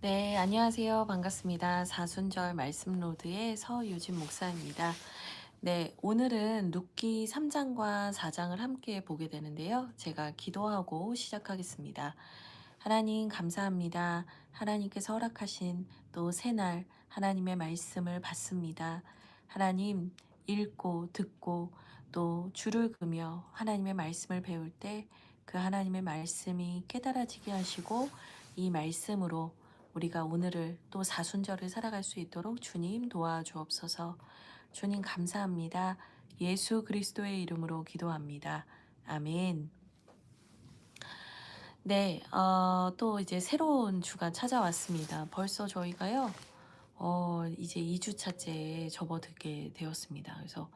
네, 안녕하세요. 반갑습니다. 사순절 말씀 로드의 서유진 목사입니다. 네, 오늘은 룻기 3장과 4장을 함께 보게 되는데요. 제가 기도하고 시작하겠습니다. 하나님 감사합니다. 하나님께서 허락하신 또 새날 하나님의 말씀을 받습니다. 하나님 읽고 듣고 또 줄을 그며 하나님의 말씀을 배울 때 그 하나님의 말씀이 깨달아지게 하시고 이 말씀으로 우리가 오늘을 또 사순절을 살아갈 수 있도록 주님 도와주옵소서. 주님 감사합니다. 예수 그리스도의 이름으로 기도합니다. 아멘. 네, 또 이제 새로운 주가 찾아왔습니다. 벌써 저희가요, 이제 2주차째에 접어들게 되었습니다. 그래서,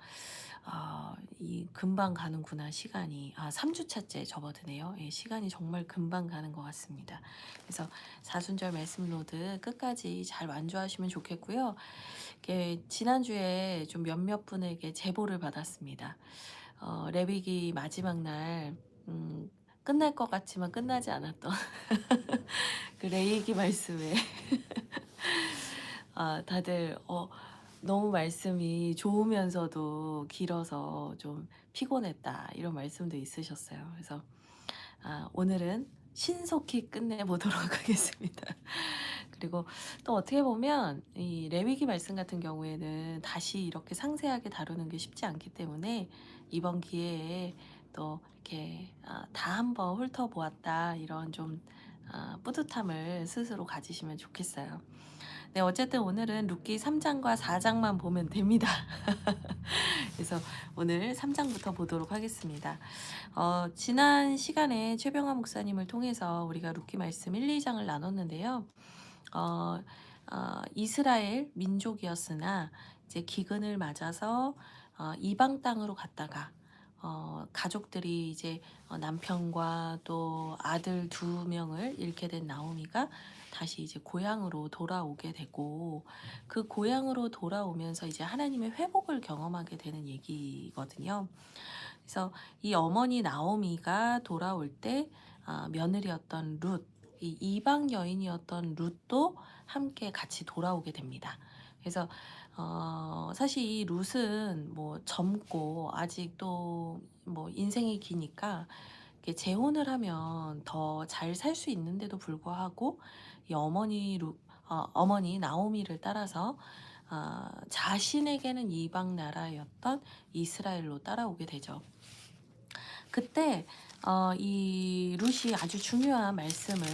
이 금방 가는구나, 시간이. 3주차째 접어드네요. 예, 시간이 정말 금방 가는 것 같습니다. 그래서 사순절 말씀 로드 끝까지 잘 완주하시면 좋겠고요. 이렇게 지난주에 좀 몇몇 분에게 제보를 받았습니다. 레위기 마지막 날, 끝날 것 같지만 끝나지 않았던 그 레위기 말씀에 다들 너무 말씀이 좋으면서도 길어서 좀 피곤했다 이런 말씀도 있으셨어요. 그래서 오늘은 신속히 끝내보도록 하겠습니다. 그리고 또 어떻게 보면 이 레위기 말씀 같은 경우에는 다시 이렇게 상세하게 다루는 게 쉽지 않기 때문에 이번 기회에 또 이렇게 다 한번 훑어보았다 이런 좀 뿌듯함을 스스로 가지시면 좋겠어요. 네, 어쨌든 오늘은 룻기 3장과 4장만 보면 됩니다. 그래서 오늘 3장부터 보도록 하겠습니다. 지난 시간에 최병화 목사님을 통해서 우리가 룻기 말씀 1, 2장을 나눴는데요. 어, 이스라엘 민족이었으나 이제 기근을 맞아서 이방 땅으로 갔다가 가족들이 이제 남편과 또 아들 2명을 잃게 된 나오미가 다시 이제 고향으로 돌아오게 되고 그 고향으로 돌아오면서 이제 하나님의 회복을 경험하게 되는 얘기거든요. 그래서 이 어머니 나오미가 돌아올 때 며느리였던 룻, 이 이방 여인이었던 룻도 함께 같이 돌아오게 됩니다. 그래서 사실 이 룻은 뭐 젊고 아직도 뭐 인생이 기니까 이렇게 재혼을 하면 더 잘 살 수 있는데도 불구하고 이 어머니 나오미를 따라서 자신에게는 이방 나라였던 이스라엘로 따라오게 되죠. 그때 이 룻이 아주 중요한 말씀을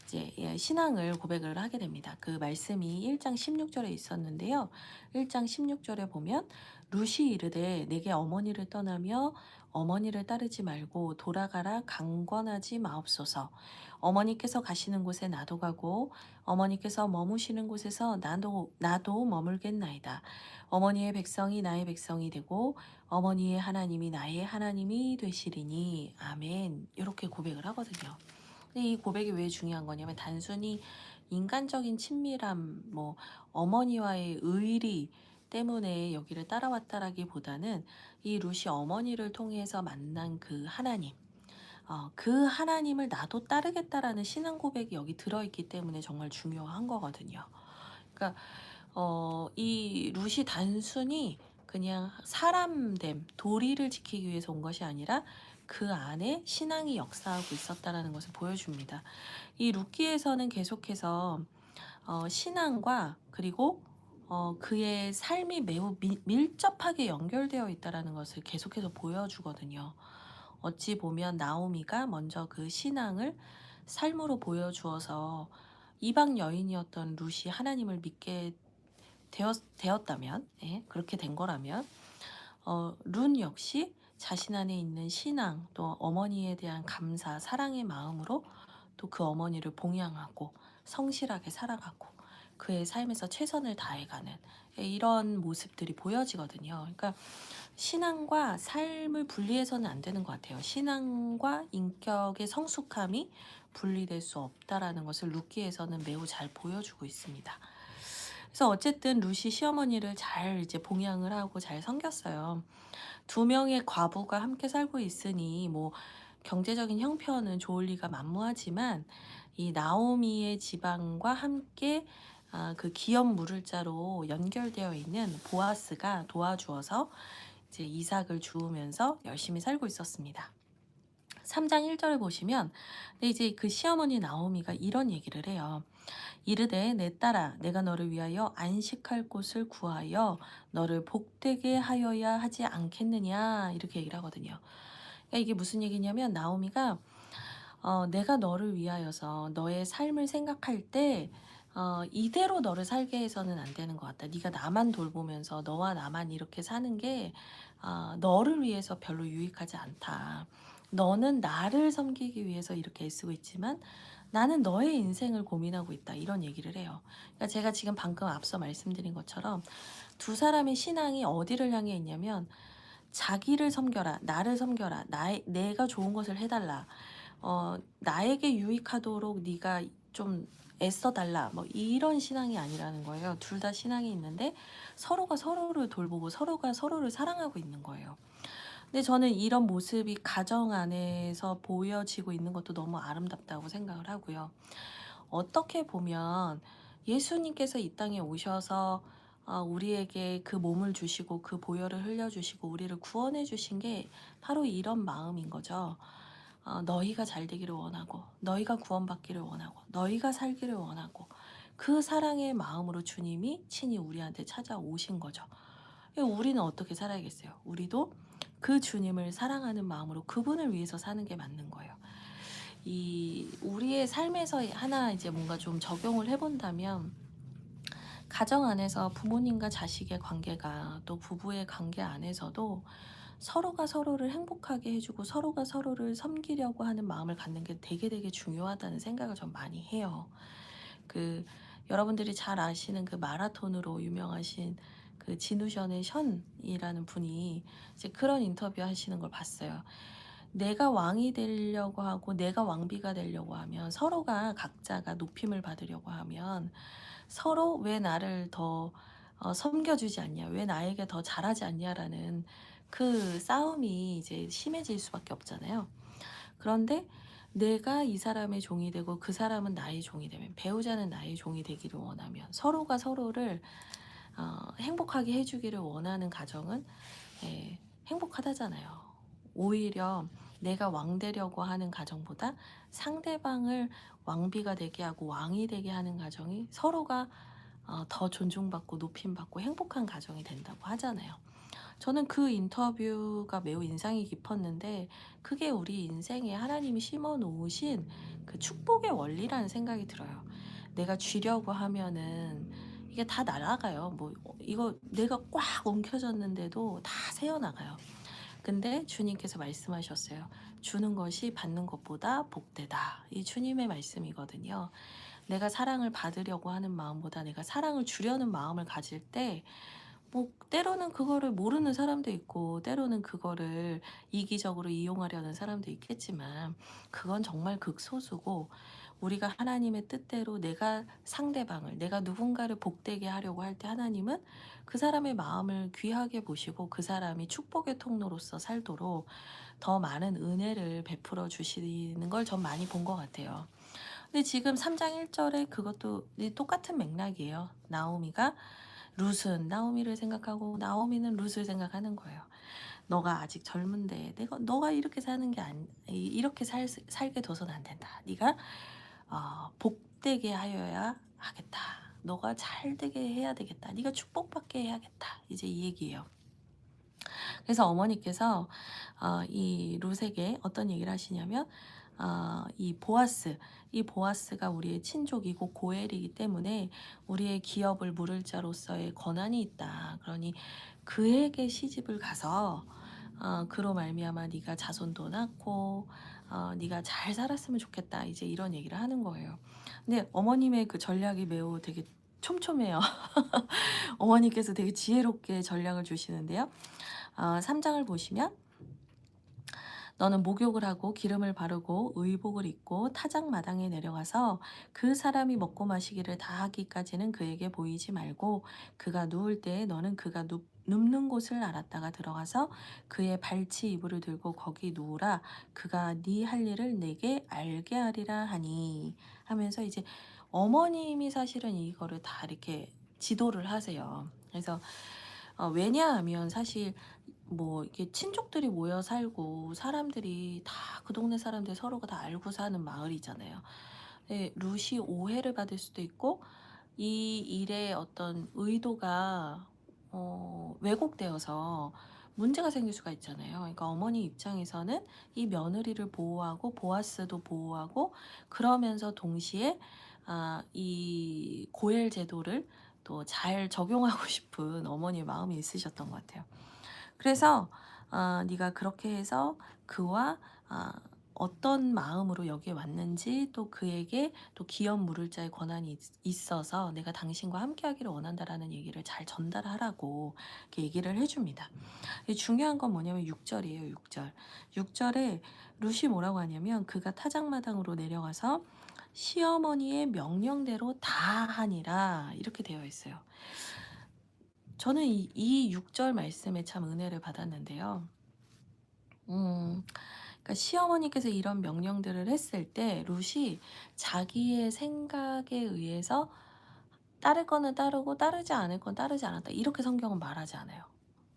이제 신앙을 고백을 하게 됩니다. 그 말씀이 1장 16절에 있었는데요. 1장 16절에 보면 룻이 이르되 내게 어머니를 떠나며 어머니를 따르지 말고 돌아가라 강권하지 마옵소서. 어머니께서 가시는 곳에 나도 가고 어머니께서 머무시는 곳에서 나도 머물겠나이다. 어머니의 백성이 나의 백성이 되고 어머니의 하나님이 나의 하나님이 되시리니 아멘. 이렇게 고백을 하거든요. 근데 이 고백이 왜 중요한 거냐면 단순히 인간적인 친밀함, 뭐 어머니와의 의리 때문에 여기를 따라왔다라기보다는 이 룻이 어머니를 통해서 만난 그 하나님, 그 하나님을 나도 따르겠다라는 신앙 고백이 여기 들어있기 때문에 정말 중요한 거거든요. 그러니까 이 룻이 단순히 그냥 사람됨, 도리를 지키기 위해서 온 것이 아니라 그 안에 신앙이 역사하고 있었다라는 것을 보여줍니다. 이 룻기에서는 계속해서 신앙과 그리고 그의 삶이 매우 밀접하게 연결되어 있다라는 것을 계속해서 보여주거든요. 어찌 보면 나오미가 먼저 그 신앙을 삶으로 보여주어서 이방 여인이었던 룻이 하나님을 믿게 되었다면, 예, 그렇게 된 거라면, 룬 역시 자신 안에 있는 신앙, 또 어머니에 대한 감사, 사랑의 마음으로 또 그 어머니를 봉양하고 성실하게 살아가고 그의 삶에서 최선을 다해가는 이런 모습들이 보여지거든요. 그러니까 신앙과 삶을 분리해서는 안 되는 것 같아요. 신앙과 인격의 성숙함이 분리될 수 없다라는 것을 룻기에서는 매우 잘 보여주고 있습니다. 그래서 어쨌든 룻이 시어머니를 잘 이제 봉양을 하고 잘 섬겼어요. 2명의 과부가 함께 살고 있으니 뭐 경제적인 형편은 좋을 리가 만무하지만 이 나오미의 지방과 함께 그 기업 물을자로 연결되어 있는 보아스가 도와주어서 이제 이삭을 주우면서 열심히 살고 있었습니다. 3장 1절에 보시면 근데 이제 그 시어머니 나오미가 이런 얘기를 해요. 이르되 내 딸아 내가 너를 위하여 안식할 곳을 구하여 너를 복되게 하여야 하지 않겠느냐 이렇게 얘기를 하거든요. 그러니까 이게 무슨 얘기냐면 나오미가 내가 너를 위하여서 너의 삶을 생각할 때 이대로 너를 살게 해서는 안 되는 것 같다. 네가 나만 돌보면서 너와 나만 이렇게 사는 게 너를 위해서 별로 유익하지 않다. 너는 나를 섬기기 위해서 이렇게 애쓰고 있지만 나는 너의 인생을 고민하고 있다. 이런 얘기를 해요. 그러니까 제가 지금 방금 앞서 말씀드린 것처럼 두 사람의 신앙이 어디를 향해 있냐면 자기를 섬겨라, 나를 섬겨라, 내가 좋은 것을 해달라. 나에게 유익하도록 네가 좀 애써달라 뭐 이런 신앙이 아니라는 거예요. 둘 다 신앙이 있는데 서로가 서로를 돌보고 서로가 서로를 사랑하고 있는 거예요. 근데 저는 이런 모습이 가정 안에서 보여지고 있는 것도 너무 아름답다고 생각을 하고요. 어떻게 보면 예수님께서 이 땅에 오셔서 우리에게 그 몸을 주시고 그 보혈을 흘려주시고 우리를 구원해 주신 게 바로 이런 마음인 거죠. 너희가 잘 되기를 원하고 너희가 구원받기를 원하고 너희가 살기를 원하고 그 사랑의 마음으로 주님이 친히 우리한테 찾아오신 거죠. 우리는 어떻게 살아야겠어요? 우리도 그 주님을 사랑하는 마음으로 그분을 위해서 사는 게 맞는 거예요. 이 우리의 삶에서 하나 이제 뭔가 좀 적용을 해본다면 가정 안에서 부모님과 자식의 관계가 또 부부의 관계 안에서도 서로가 서로를 행복하게 해주고 서로가 서로를 섬기려고 하는 마음을 갖는 게 되게 중요하다는 생각을 좀 많이 해요. 그 여러분들이 잘 아시는 그 마라톤으로 유명하신 그 진우션의 션이라는 분이 이제 그런 인터뷰 하시는 걸 봤어요. 내가 왕이 되려고 하고 내가 왕비가 되려고 하면 서로가 각자가 높임을 받으려고 하면 서로 왜 나를 더 섬겨주지 않냐, 왜 나에게 더 잘하지 않냐라는 그 싸움이 이제 심해질 수밖에 없잖아요. 그런데 내가 이 사람의 종이 되고 그 사람은 나의 종이 되면 배우자는 나의 종이 되기를 원하면 서로가 서로를 행복하게 해주기를 원하는 가정은 행복하다잖아요. 오히려 내가 왕 되려고 하는 가정보다 상대방을 왕비가 되게 하고 왕이 되게 하는 가정이 서로가 더 존중받고 높임받고 행복한 가정이 된다고 하잖아요. 저는 그 인터뷰가 매우 인상이 깊었는데 그게 우리 인생에 하나님이 심어 놓으신 그 축복의 원리라는 생각이 들어요. 내가 쥐려고 하면은 이게 다 날아가요. 뭐 이거 내가 꽉 엉켜졌는데도 다 새어나가요. 근데 주님께서 말씀하셨어요. 주는 것이 받는 것보다 복되다. 이 주님의 말씀이거든요. 내가 사랑을 받으려고 하는 마음보다 내가 사랑을 주려는 마음을 가질 때 뭐 때로는 그거를 모르는 사람도 있고 때로는 그거를 이기적으로 이용하려는 사람도 있겠지만 그건 정말 극소수고 우리가 하나님의 뜻대로 내가 상대방을 내가 누군가를 복되게 하려고 할 때 하나님은 그 사람의 마음을 귀하게 보시고 그 사람이 축복의 통로로서 살도록 더 많은 은혜를 베풀어 주시는 걸 전 많이 본 것 같아요. 근데 지금 3장 1절에 그것도 똑같은 맥락이에요. 나오미가 룻은 나오미를 생각하고 나오미는 룻을 생각하는 거예요. 너가 아직 젊은데 너가 이렇게 사는 게 이렇게 살게 둬서는 안 된다. 네가 복되게 하여야 하겠다. 너가 잘 되게 해야 되겠다. 네가 축복받게 해야겠다. 이제 이 얘기예요. 그래서 어머니께서 이 룻에게 어떤 얘기를 하시냐면 이 보아스가 우리의 친족이고 고엘이기 때문에 우리의 기업을 물을 자로서의 권한이 있다. 그러니 그에게 시집을 가서 그로 말미암아 네가 자손도 낳고 네가 잘 살았으면 좋겠다. 이제 이런 얘기를 하는 거예요. 근데 어머님의 그 전략이 매우 되게 촘촘해요. 어머니께서 되게 지혜롭게 전략을 주시는데요. 3장을 보시면 너는 목욕을 하고 기름을 바르고 의복을 입고 타작 마당에 내려가서 그 사람이 먹고 마시기를 다 하기까지는 그에게 보이지 말고 그가 누울 때에 너는 그가 눕는 곳을 알았다가 들어가서 그의 발치 이불을 들고 거기 누우라. 그가 네 할 일을 내게 알게 하리라 하니 하면서 이제 어머님이 사실은 이거를 다 이렇게 지도를 하세요. 그래서 왜냐하면 사실 뭐 이게 친족들이 모여 살고 사람들이 다 그 동네 사람들 서로가 다 알고 사는 마을이잖아요. 네, 루시 오해를 받을 수도 있고 이 일의 어떤 의도가 왜곡되어서 문제가 생길 수가 있잖아요. 그러니까 어머니 입장에서는 이 며느리를 보호하고 보아스도 보호하고 그러면서 동시에 이 고엘 제도를 또 잘 적용하고 싶은 어머니의 마음이 있으셨던 것 같아요. 그래서 네가 그렇게 해서 그와 어떤 마음으로 여기에 왔는지 또 그에게 또 기업 물을 자의 권한이 있어서 내가 당신과 함께하기를 원한다라는 얘기를 잘 전달하라고 이렇게 얘기를 해줍니다. 중요한 건 뭐냐면 6절이에요. 6절. 6절에 룻이 뭐라고 하냐면 그가 타작마당으로 내려가서 시어머니의 명령대로 다 하니라 이렇게 되어 있어요. 저는 이 6절 말씀에 참 은혜를 받았는데요. 그러니까 시어머니께서 이런 명령들을 했을 때 룻이 자기의 생각에 의해서 따를 거는 따르고 따르지 않을 건 따르지 않았다. 이렇게 성경은 말하지 않아요.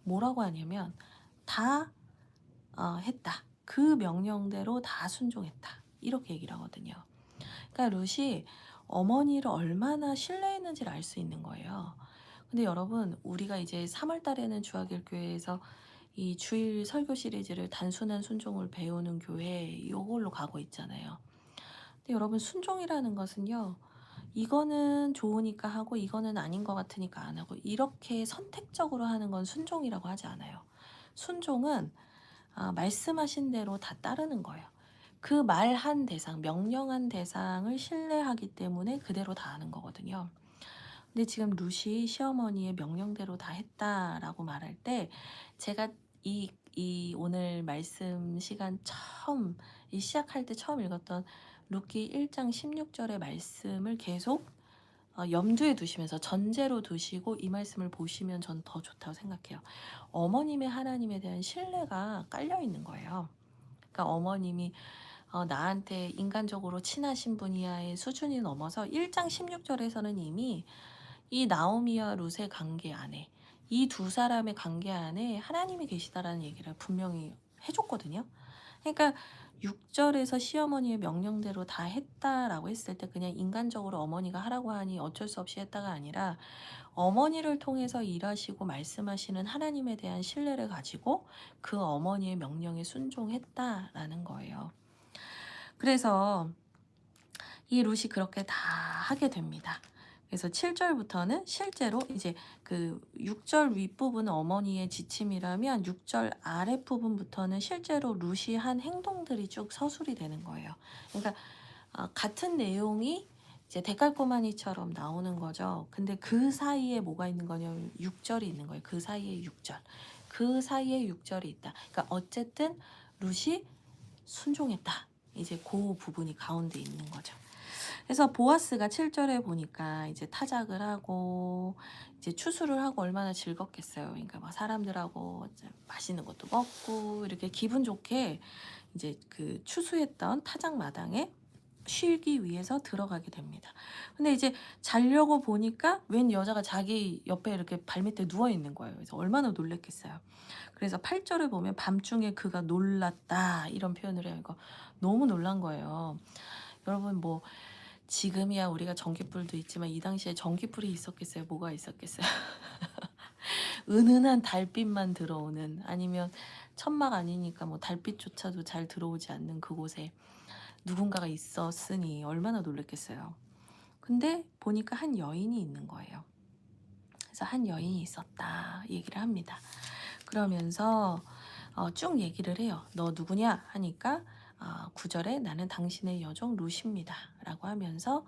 뭐라고 하냐면 다 했다. 그 명령대로 다 순종했다. 이렇게 얘기를 하거든요. 그러니까 룻이 어머니를 얼마나 신뢰했는지를 알 수 있는 거예요. 근데 여러분 우리가 이제 3월 달에는 주하길 교회에서 이 주일 설교 시리즈를 단순한 순종을 배우는 교회 이걸로 가고 있잖아요. 근데 여러분 순종이라는 것은요. 이거는 좋으니까 하고 이거는 아닌 것 같으니까 안 하고 이렇게 선택적으로 하는 건 순종이라고 하지 않아요. 순종은 말씀하신 대로 다 따르는 거예요. 그 말한 대상, 명령한 대상을 신뢰하기 때문에 그대로 다 하는 거거든요. 근데 지금 룻이 시어머니의 명령대로 다 했다라고 말할 때 제가 이 오늘 말씀 시간 처음 시작할 때 처음 읽었던 룻기 1장 16절의 말씀을 계속 염두에 두시면서 전제로 두시고 이 말씀을 보시면 전 더 좋다고 생각해요. 어머님의 하나님에 대한 신뢰가 깔려 있는 거예요. 그러니까 어머님이 나한테 인간적으로 친하신 분이야의 수준이 넘어서 1장 16절에서는 이미 이 나오미와 룻의 관계 안에 이 두 사람의 관계 안에 하나님이 계시다라는 얘기를 분명히 해줬거든요. 그러니까 6절에서 시어머니의 명령대로 다 했다라고 했을 때 그냥 인간적으로 어머니가 하라고 하니 어쩔 수 없이 했다가 아니라 어머니를 통해서 일하시고 말씀하시는 하나님에 대한 신뢰를 가지고 그 어머니의 명령에 순종했다라는 거예요. 그래서 이 룻이 그렇게 다 하게 됩니다. 그래서 7절부터는 실제로 이제 그 6절 윗부분은 어머니의 지침이라면 6절 아랫부분부터는 실제로 룻이 한 행동들이 쭉 서술이 되는 거예요. 그러니까 같은 내용이 이제 데칼코마니처럼 나오는 거죠. 근데 그 사이에 뭐가 있는 거냐면 6절이 있는 거예요. 그 사이에 6절. 그 사이에 6절이 있다. 그러니까 어쨌든 룻이 순종했다. 이제 그 부분이 가운데 있는 거죠. 그래서 보아스가 7절에 보니까 이제 타작을 하고 이제 추수를 하고 얼마나 즐겁겠어요. 그러니까 막 사람들하고 맛있는 것도 먹고 이렇게 기분 좋게 이제 그 추수했던 타작 마당에 쉬기 위해서 들어가게 됩니다. 근데 이제 자려고 보니까 웬 여자가 자기 옆에 이렇게 발밑에 누워 있는 거예요. 그래서 얼마나 놀랬겠어요. 그래서 8절을 보면 밤중에 그가 놀랐다 이런 표현을 해요. 이거 너무 놀란 거예요. 여러분 뭐 지금이야 우리가 전기불도 있지만 이 당시에 전기불이 있었겠어요? 뭐가 있었겠어요? 은은한 달빛만 들어오는 아니면 천막 아니니까 뭐 달빛조차도 잘 들어오지 않는 그곳에 누군가가 있었으니 얼마나 놀랬겠어요. 근데 보니까 한 여인이 있는 거예요. 그래서 한 여인이 있었다 얘기를 합니다. 그러면서 쭉 얘기를 해요. 너 누구냐 하니까 9절에 나는 당신의 여종 룻입니다 라고 하면서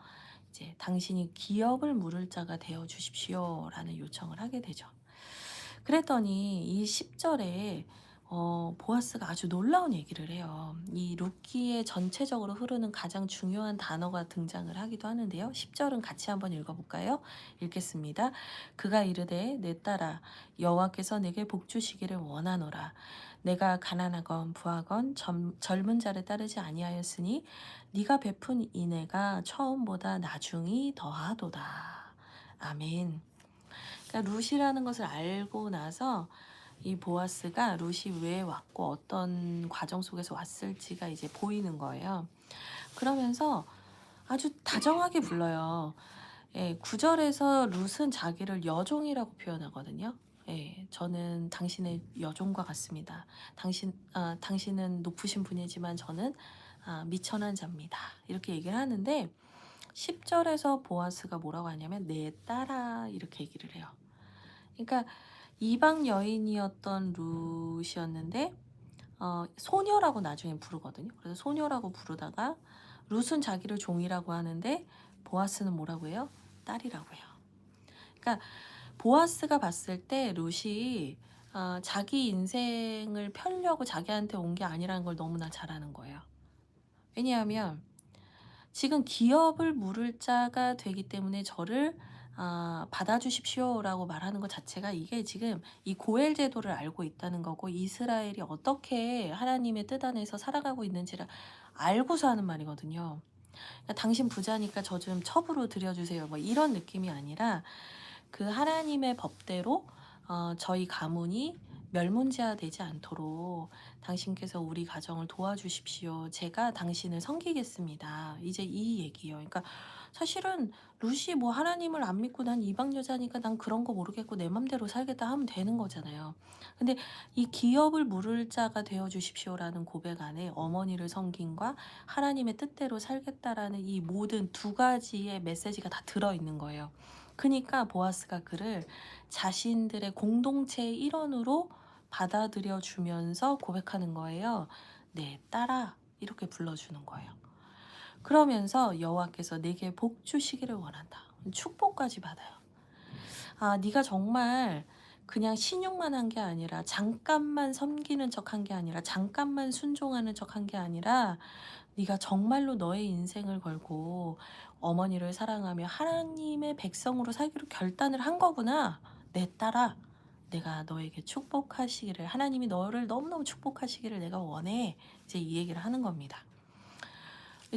이제 당신이 기업을 물을 자가 되어 주십시오 라는 요청을 하게 되죠. 그랬더니 이 10절에 보아스가 아주 놀라운 얘기를 해요. 이 룻기에 전체적으로 흐르는 가장 중요한 단어가 등장을 하기도 하는데요. 10절은 같이 한번 읽어볼까요? 읽겠습니다. 그가 이르되 내 딸아 여호와께서 내게 복 주시기를 원하노라. 내가 가난하건 부하건 젊은 자를 따르지 아니하였으니 네가 베푼 인애가 처음보다 나중이 더하도다. 아멘. 그러니까 룻이라는 것을 알고 나서 이 보아스가 룻이 왜 왔고 어떤 과정 속에서 왔을지가 이제 보이는 거예요. 그러면서 아주 다정하게 불러요. 예, 9절에서 룻은 자기를 여종이라고 표현하거든요. 예, 저는 당신의 여종과 같습니다. 당신은 높으신 분이지만 저는 미천한 자입니다. 이렇게 얘기를 하는데 10절에서 보아스가 뭐라고 하냐면 내 딸아 이렇게 얘기를 해요. 그러니까 이방 여인이었던 룻이었는데 소녀라고 나중에 부르거든요. 그래서 소녀라고 부르다가 룻은 자기를 종이라고 하는데 보아스는 뭐라고 해요? 딸이라고 해요. 그러니까 보아스가 봤을 때 룻이 자기 인생을 펴려고 자기한테 온 게 아니라는 걸 너무나 잘 아는 거예요. 왜냐하면 지금 기업을 물을 자가 되기 때문에 저를 받아주십시오라고 말하는 것 자체가 이게 지금 이 고엘 제도를 알고 있다는 거고 이스라엘이 어떻게 하나님의 뜻 안에서 살아가고 있는지를 알고서 하는 말이거든요. 그러니까 당신 부자니까 저 좀 첩으로 드려주세요. 뭐 이런 느낌이 아니라 그 하나님의 법대로 저희 가문이 멸문지화되지 않도록 당신께서 우리 가정을 도와주십시오. 제가 당신을 섬기겠습니다. 이제 이 얘기예요. 그러니까 사실은 룻이 뭐 하나님을 안 믿고 난 이방 여자니까 난 그런 거 모르겠고 내 맘대로 살겠다 하면 되는 거잖아요. 근데 이 기업을 물을 자가 되어 주십시오라는 고백 안에 어머니를 섬김과 하나님의 뜻대로 살겠다라는 이 모든 두 가지의 메시지가 다 들어있는 거예요. 그러니까 보아스가 그를 자신들의 공동체의 일원으로 받아들여 주면서 고백하는 거예요. 네, 딸아 이렇게 불러주는 거예요. 그러면서 여호와께서 내게 복 주시기를 원한다. 축복까지 받아요. 네가 정말 그냥 신용만 한 게 아니라 잠깐만 섬기는 척 한 게 아니라 잠깐만 순종하는 척 한 게 아니라 네가 정말로 너의 인생을 걸고 어머니를 사랑하며 하나님의 백성으로 살기로 결단을 한 거구나. 내 딸아, 내가 너에게 축복하시기를 하나님이 너를 너무너무 축복하시기를 내가 원해. 이제 이 얘기를 하는 겁니다.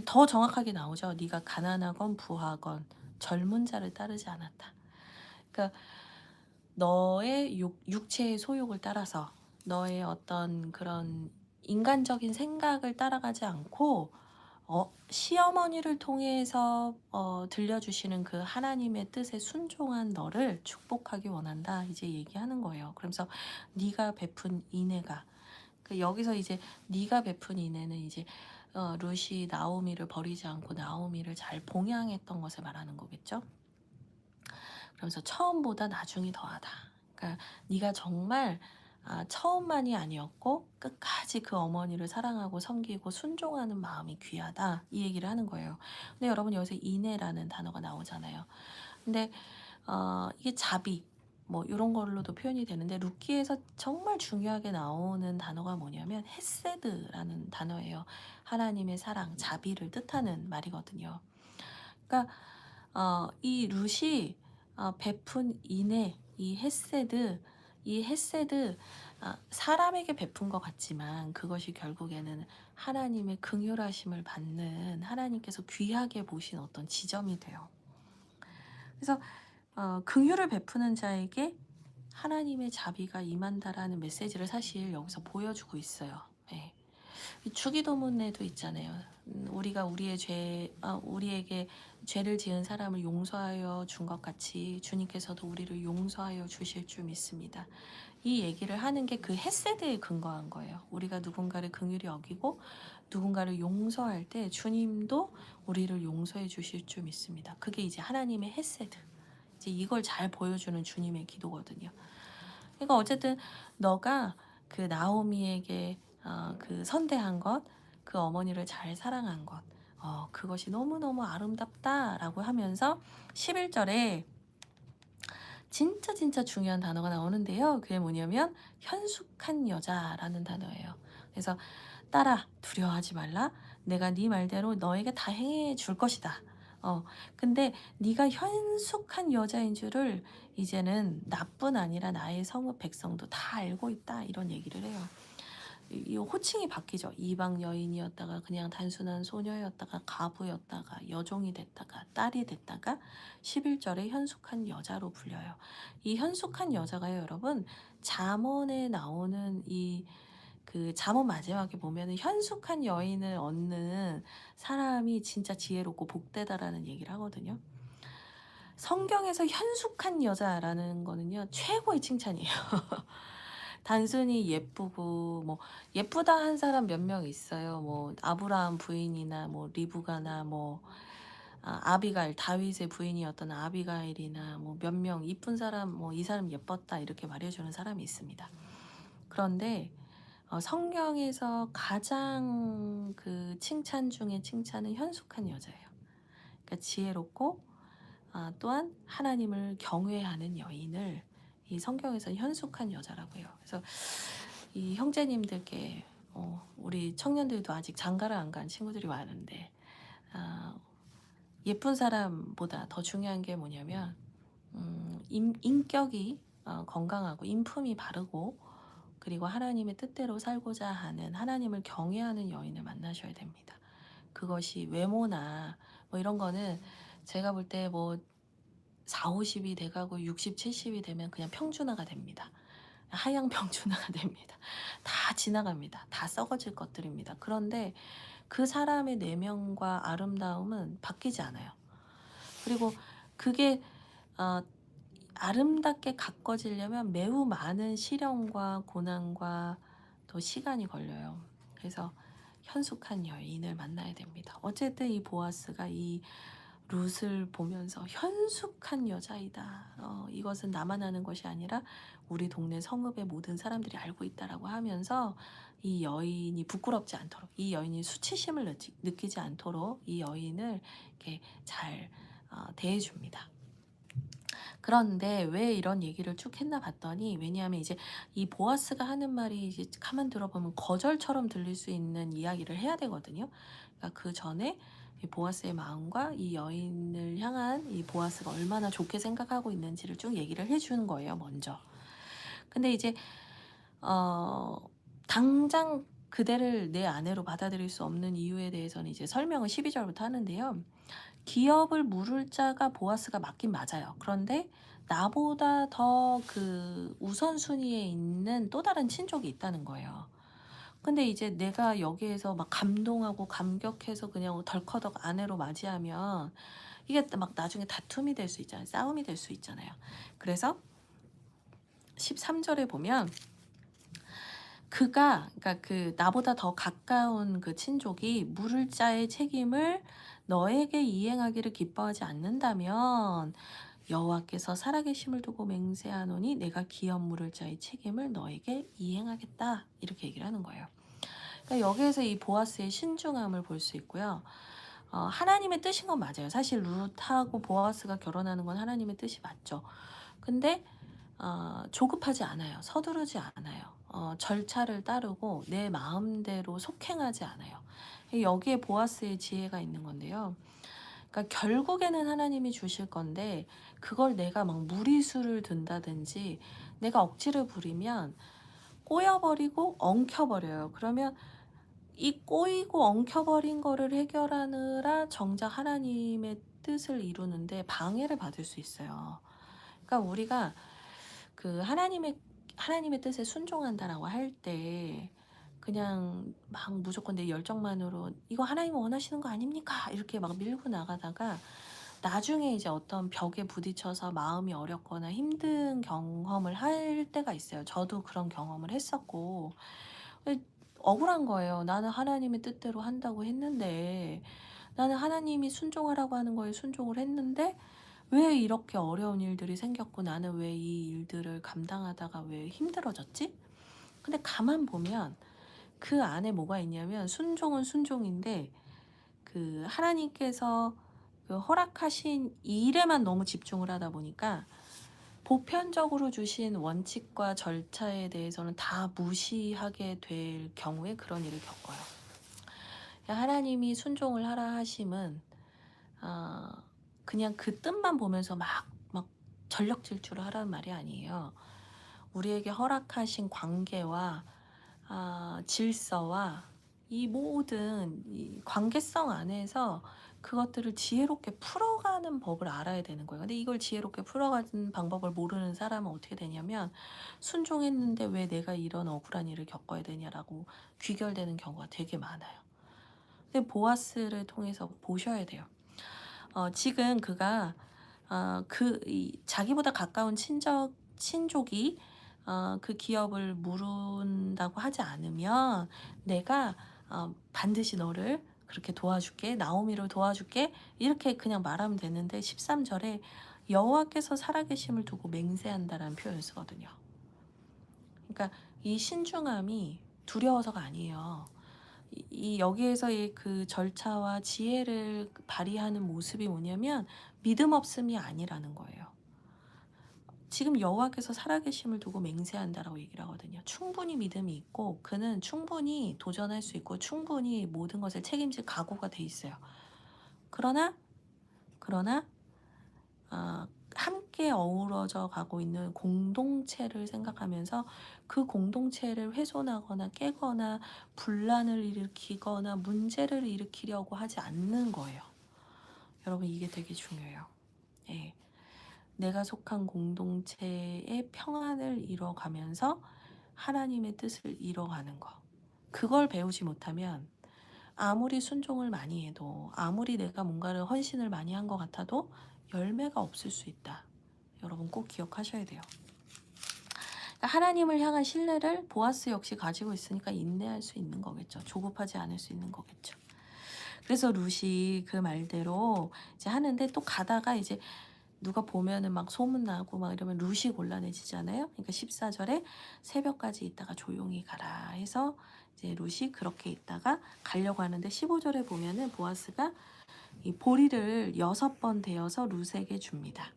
더 정확하게 나오죠. 네가 가난하건 부하건 젊은 자를 따르지 않았다. 그러니까 너의 육체의 소욕을 따라서 너의 어떤 그런 인간적인 생각을 따라가지 않고 시어머니를 통해서 들려주시는 그 하나님의 뜻에 순종한 너를 축복하기 원한다. 이제 얘기하는 거예요. 그러면서 네가 베푼 인애가 여기서 이제 네가 베푼 인애는 이제 룻이 나오미를 버리지 않고 나오미를 잘 봉양했던 것을 말하는 거겠죠. 그러면서 처음보다 나중이 더하다. 그러니까 네가 정말 처음만이 아니었고 끝까지 그 어머니를 사랑하고 섬기고 순종하는 마음이 귀하다. 이 얘기를 하는 거예요. 근데 여러분 여기서 인애라는 단어가 나오잖아요. 근데 이게 자비 뭐 이런 걸로도 표현이 되는데 룻기에서 정말 중요하게 나오는 단어가 뭐냐면 헤세드라는 단어예요. 하나님의 사랑, 자비를 뜻하는 말이거든요. 그러니까 이 룻이 베푼 인애, 이 헤세드 사람에게 베푼 것 같지만 그것이 결국에는 하나님의 긍휼하심을 받는 하나님께서 귀하게 보신 어떤 지점이 돼요. 그래서 긍휼을 베푸는 자에게 하나님의 자비가 임한다라는 메시지를 사실 여기서 보여주고 있어요. 네. 주기도문에도 있잖아요. 우리가 우리에게 죄를 지은 사람을 용서하여 준 것 같이 주님께서도 우리를 용서하여 주실 줄 믿습니다. 이 얘기를 하는 게 그 헤세드에 근거한 거예요. 우리가 누군가를 긍휼히 여기고 누군가를 용서할 때 주님도 우리를 용서해 주실 줄 믿습니다. 그게 이제 하나님의 헤세드. 이제 이걸 잘 보여주는 주님의 기도거든요. 그러니까 어쨌든 너가 그 나오미에게 그 선대한 것, 그 어머니를 잘 사랑한 것, 그것이 너무너무 아름답다라고 하면서 11절에 진짜 진짜 중요한 단어가 나오는데요. 그게 뭐냐면 현숙한 여자라는 단어예요. 그래서 딸아 두려워하지 말라. 내가 네 말대로 너에게 다 행해 줄 것이다. 근데 네가 현숙한 여자인 줄을 이제는 나뿐 아니라 나의 성읍 백성도 다 알고 있다. 이런 얘기를 해요. 이 호칭이 바뀌죠. 이방 여인이었다가 그냥 단순한 소녀였다가 가부였다가 여종이 됐다가 딸이 됐다가 11절에 현숙한 여자로 불려요. 이 현숙한 여자가요, 여러분, 잠언에 나오는 그 잠언 마지막에 보면은 현숙한 여인을 얻는 사람이 진짜 지혜롭고 복되다라는 얘기를 하거든요. 성경에서 현숙한 여자라는 거는요, 최고의 칭찬이에요. 단순히 예쁘고 뭐 예쁘다 한 사람 몇 명 있어요. 뭐 아브라함 부인이나 뭐 리브가나 뭐 아비가일 다윗의 부인이었던 아비가일이나 뭐 몇 명 이쁜 사람 뭐 이 사람 예뻤다 이렇게 말해주는 사람이 있습니다. 그런데 성경에서 가장 그 칭찬 중에 칭찬은 현숙한 여자예요. 그러니까 지혜롭고 또한 하나님을 경외하는 여인을 이 성경에서는 현숙한 여자라고 해요. 그래서 이 형제님들께 우리 청년들도 아직 장가를 안 간 친구들이 많은데 예쁜 사람보다 더 중요한 게 뭐냐면 인격이 건강하고 인품이 바르고 그리고 하나님의 뜻대로 살고자 하는 하나님을 경외하는 여인을 만나셔야 됩니다. 그것이 외모나 뭐 이런 거는 제가 볼 때 뭐 4, 50이 돼가고 60, 70이 되면 그냥 평준화가 됩니다. 하향 평준화가 됩니다. 다 지나갑니다. 다 썩어질 것들입니다. 그런데 그 사람의 내면과 아름다움은 바뀌지 않아요. 그리고 그게 아름답게 가꿔지려면 매우 많은 시련과 고난과 또 시간이 걸려요. 그래서 현숙한 여인을 만나야 됩니다. 어쨌든 이 보아스가 이 룻을 보면서 현숙한 여자이다. 이것은 나만 아는 것이 아니라 우리 동네 성읍의 모든 사람들이 알고 있다라고 하면서 이 여인이 부끄럽지 않도록, 이 여인이 수치심을 느끼지 않도록 이 여인을 이렇게 잘 대해줍니다. 그런데 왜 이런 얘기를 쭉 했나 봤더니, 왜냐하면 이제 이 보아스가 하는 말이 이제 가만 들어보면 거절처럼 들릴 수 있는 이야기를 해야 되거든요. 그러니까 그 전에 이 보아스의 마음과 이 여인을 향한 이 보아스가 얼마나 좋게 생각하고 있는지를 쭉 얘기를 해주는 거예요, 먼저. 근데 이제 당장 그대를 내 아내로 받아들일 수 없는 이유에 대해서는 이제 설명을 12절부터 하는데요. 기업을 물을 자가 보아스가 맞긴 맞아요. 그런데 나보다 더 그 우선순위에 있는 또 다른 친족이 있다는 거예요. 근데 이제 내가 여기에서 막 감동하고 감격해서 그냥 덜커덕 아내로 맞이하면 이게 막 나중에 다툼이 될 수 있잖아요. 싸움이 될 수 있잖아요. 그래서 13절에 보면 그러니까 그 나보다 더 가까운 그 친족이 물을 자의 책임을 너에게 이행하기를 기뻐하지 않는다면 여호와께서 살아계심을 두고 맹세하노니 내가 기업 물을 자의 책임을 너에게 이행하겠다 이렇게 얘기를 하는 거예요. 그러니까 여기에서 이 보아스의 신중함을 볼 수 있고요. 하나님의 뜻인 건 맞아요. 사실 룻하고 보아스가 결혼하는 건 하나님의 뜻이 맞죠. 근데 조급하지 않아요. 서두르지 않아요. 절차를 따르고 내 마음대로 속행하지 않아요. 여기에 보아스의 지혜가 있는 건데요. 그러니까 결국에는 하나님이 주실 건데 그걸 내가 막 무리수를 둔다든지 내가 억지를 부리면 꼬여버리고 엉켜버려요. 그러면 이 꼬이고 엉켜버린 거를 해결하느라 정작 하나님의 뜻을 이루는데 방해를 받을 수 있어요. 그러니까 우리가 그 하나님의 뜻에 순종한다라고 할 때 그냥 막 무조건 내 열정만으로 이거 하나님 원하시는 거 아닙니까? 이렇게 막 밀고 나가다가 나중에 이제 어떤 벽에 부딪혀서 마음이 어렵거나 힘든 경험을 할 때가 있어요. 저도 그런 경험을 했었고 억울한 거예요. 나는 하나님의 뜻대로 한다고 했는데 나는 하나님이 순종하라고 하는 거에 순종을 했는데 왜 이렇게 어려운 일들이 생겼고 나는 왜 이 일들을 감당하다가 왜 힘들어졌지? 근데 가만 보면 그 안에 뭐가 있냐면 순종은 순종인데 그 하나님께서 그 허락하신 일에만 너무 집중을 하다 보니까 보편적으로 주신 원칙과 절차에 대해서는 다 무시하게 될 경우에 그런 일을 겪어요. 하나님이 순종을 하라 하심은 어, 그냥 그 뜻만 보면서 막 전력 질주를 하라는 말이 아니에요. 우리에게 허락하신 관계와 질서와 이 모든 이 관계성 안에서 그것들을 지혜롭게 풀어가는 법을 알아야 되는 거예요. 근데 이걸 지혜롭게 풀어가는 방법을 모르는 사람은 어떻게 되냐면 순종했는데 왜 내가 이런 억울한 일을 겪어야 되냐라고 귀결되는 경우가 되게 많아요. 근데 보아스를 통해서 보셔야 돼요. 지금 그가 자기보다 가까운 친족이 그 기업을 물은다고 하지 않으면 내가 반드시 너를 그렇게 도와줄게, 나오미를 도와줄게, 이렇게 그냥 말하면 되는데 13절에 여호와께서 살아계심을 두고 맹세한다라는 표현을 쓰거든요. 그러니까 이 신중함이 두려워서가 아니에요. 이 여기에서의 그 절차와 지혜를 발휘하는 모습이 뭐냐면 믿음 없음이 아니라는 거예요. 지금 여호와께서 살아계심을 두고 맹세한다라고 얘기를 하거든요. 충분히 믿음이 있고 그는 충분히 도전할 수 있고 충분히 모든 것을 책임질 각오가 돼 있어요. 그러나 함께 어우러져 가고 있는 공동체를 생각하면서 그 공동체를 훼손하거나 깨거나 분란을 일으키거나 문제를 일으키려고 하지 않는 거예요. 여러분 이게 되게 중요해요. 예. 내가 속한 공동체의 평안을 이뤄가면서 하나님의 뜻을 이뤄가는 거. 그걸 배우지 못하면 아무리 순종을 많이 해도 아무리 내가 뭔가를 헌신을 많이 한 것 같아도 열매가 없을 수 있다. 여러분 꼭 기억하셔야 돼요. 하나님을 향한 신뢰를 보아스 역시 가지고 있으니까 인내할 수 있는 거겠죠. 조급하지 않을 수 있는 거겠죠. 그래서 룻이 그 말대로 이제 하는데 또 가다가 이제 누가 보면은 막 소문나고 막 이러면 룻이 곤란해지잖아요. 그러니까 14절에 새벽까지 있다가 조용히 가라 해서 이제 룻이 그렇게 있다가 가려고 하는데 15절에 보면은 보아스가 이 보리를 6번 데워서 룻에게 줍니다.